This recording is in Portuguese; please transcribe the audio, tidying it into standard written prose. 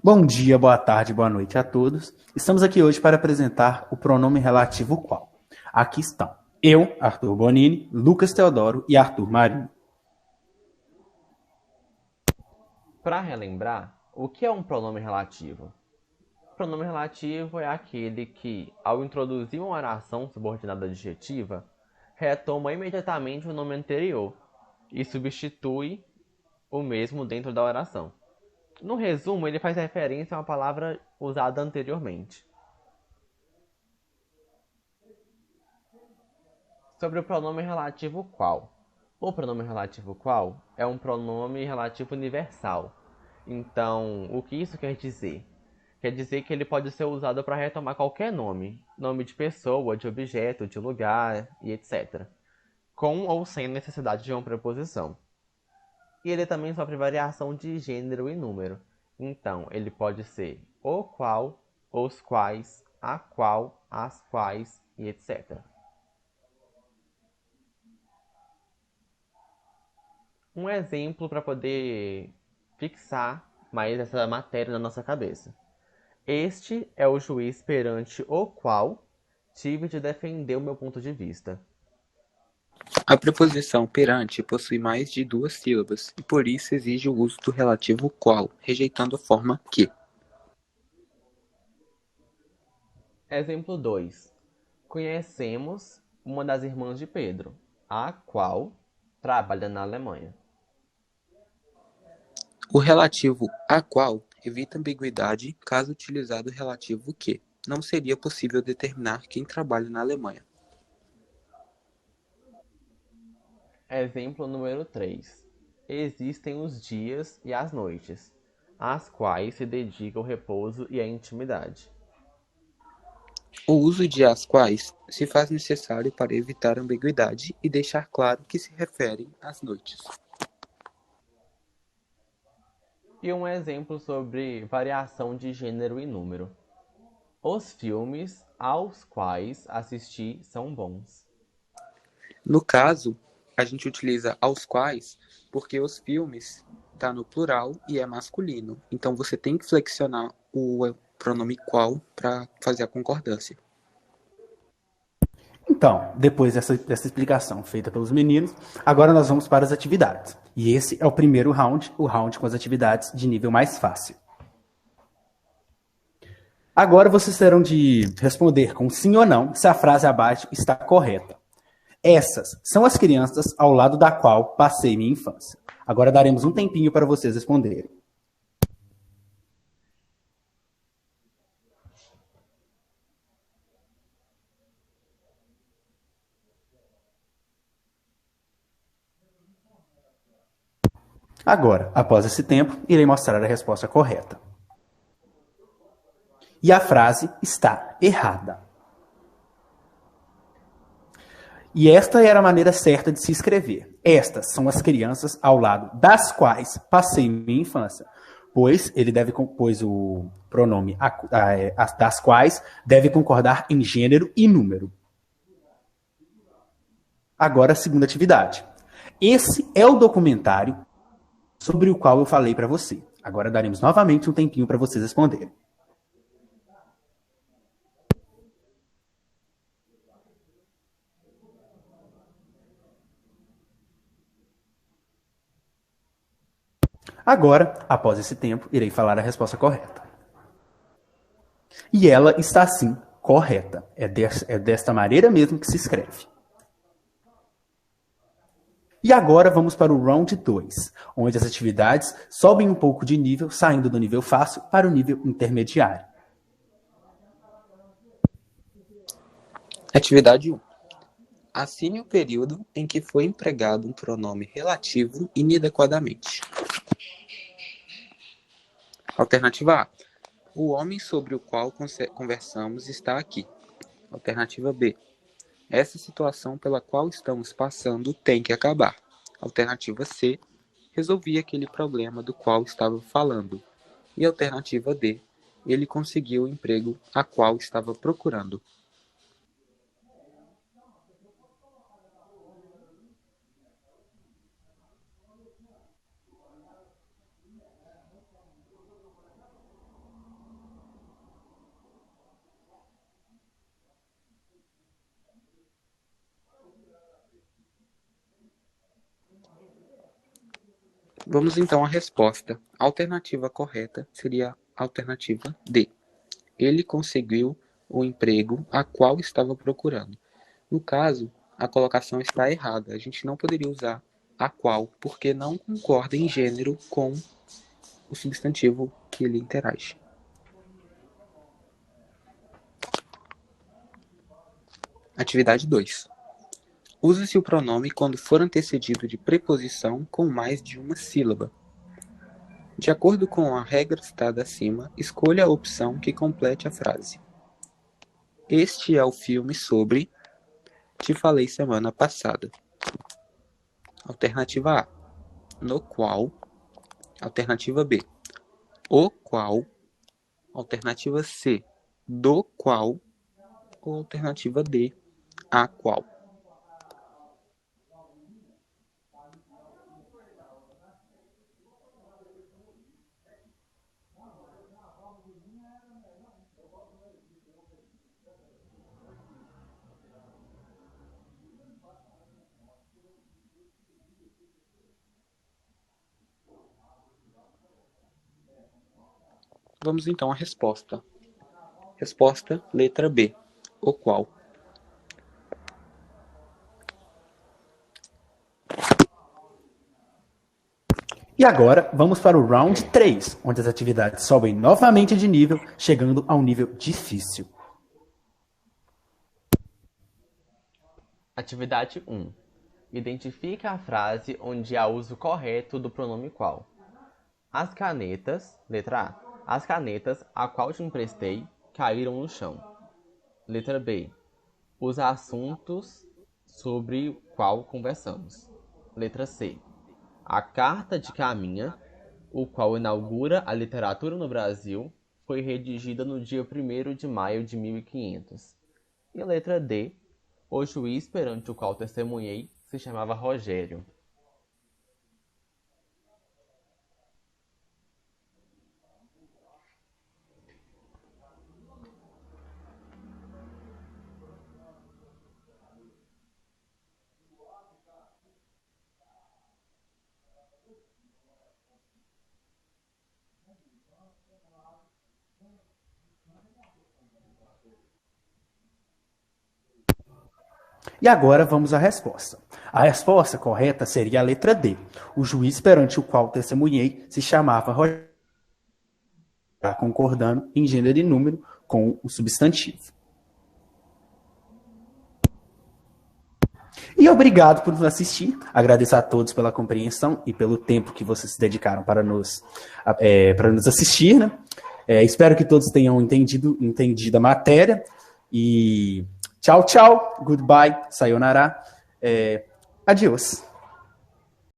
Bom dia, boa tarde, boa noite a todos. Estamos aqui hoje para apresentar o pronome relativo qual. Aqui estão eu, Arthur Bonini, Lucas Teodoro e Arthur Marinho. Para relembrar, o que é um pronome relativo? O pronome relativo é aquele que, ao introduzir uma oração subordinada adjetiva, retoma imediatamente o nome anterior e substitui o mesmo dentro da oração. No resumo, ele faz referência a uma palavra usada anteriormente. Sobre o pronome relativo qual. O pronome relativo qual é um pronome relativo universal. Então, o que isso quer dizer? Quer dizer que ele pode ser usado para retomar qualquer nome, nome de pessoa, de objeto, de lugar e etc., com ou sem necessidade de uma preposição. E ele também sofre variação de gênero e número. Então, ele pode ser o qual, os quais, a qual, as quais e etc. Um exemplo para poder fixar mais essa matéria na nossa cabeça. Este é o juiz perante o qual tive de defender o meu ponto de vista. A preposição perante possui mais de duas sílabas e por isso exige o uso do relativo qual, rejeitando a forma que. Exemplo 2. Conhecemos uma das irmãs de Pedro, a qual trabalha na Alemanha. O relativo a qual evita ambiguidade caso utilizado o relativo que. Não seria possível determinar quem trabalha na Alemanha. Exemplo número 3. Existem os dias e as noites, às quais se dedica o repouso e a intimidade. O uso de as quais se faz necessário para evitar ambiguidade e deixar claro que se referem às noites. E um exemplo sobre variação de gênero e número. Os filmes aos quais assisti são bons. No caso, a gente utiliza aos quais porque os filmes está no plural e é masculino. Então você tem que flexionar o pronome qual para fazer a concordância. Então, depois dessa explicação feita pelos meninos, agora nós vamos para as atividades. E esse é o primeiro round, o round com as atividades de nível mais fácil. Agora vocês terão de responder com sim ou não se a frase abaixo está correta. Essas são as crianças ao lado da qual passei minha infância. Agora daremos um tempinho para vocês responderem. Agora, após esse tempo, irei mostrar a resposta correta. E a frase está errada. E esta era a maneira certa de se escrever. Estas são as crianças ao lado das quais passei minha infância. Pois o pronome das quais deve concordar em gênero e número. Agora, a segunda atividade. Esse é o documentário sobre o qual eu falei para você. Agora daremos novamente um tempinho para vocês responderem. Agora, após esse tempo, irei falar a resposta correta. E ela está sim correta. É desta maneira mesmo que se escreve. E agora vamos para o round 2, onde as atividades sobem um pouco de nível, saindo do nível fácil para o nível intermediário. Atividade 1. Assine o período em que foi empregado um pronome relativo inadequadamente. Alternativa A. O homem sobre o qual conversamos está aqui. Alternativa B. Essa situação pela qual estamos passando tem que acabar. Alternativa C. Resolvi aquele problema do qual estava falando. E alternativa D. Ele conseguiu o emprego a qual estava procurando. Vamos então à resposta. A alternativa correta seria a alternativa D. Ele conseguiu o emprego a qual estava procurando. No caso, a colocação está errada. A gente não poderia usar a qual, porque não concorda em gênero com o substantivo que ele interage. Atividade 2. Usa-se o pronome quando for antecedido de preposição com mais de uma sílaba. De acordo com a regra citada acima, escolha a opção que complete a frase. Este é o filme sobre... Te falei semana passada. Alternativa A. No qual. Alternativa B. O qual. Alternativa C. Do qual. Ou alternativa D. A qual. Vamos então à resposta. Resposta, letra B. O qual. E agora, vamos para o round 3, onde as atividades sobem novamente de nível, chegando a um nível difícil. Atividade 1. Identifica a frase onde há uso correto do pronome qual. As canetas, letra A. As canetas a qual te emprestei caíram no chão. Letra B. Os assuntos sobre o qual conversamos. Letra C. A carta de Caminha, o qual inaugura a literatura no Brasil, foi redigida no dia 1º de maio de 1500. E letra D. O juiz perante o qual testemunhei se chamava Rogério. E agora vamos à resposta. A resposta correta seria a letra D. O juiz perante o qual testemunhei se chamava Rogério, concordando em gênero e número com o substantivo. E obrigado por nos assistir. Agradeço a todos pela compreensão e pelo tempo que vocês se dedicaram para nos assistir, né? Espero que todos tenham entendido a matéria. E tchau, tchau. Goodbye. Sayonara. Adiós.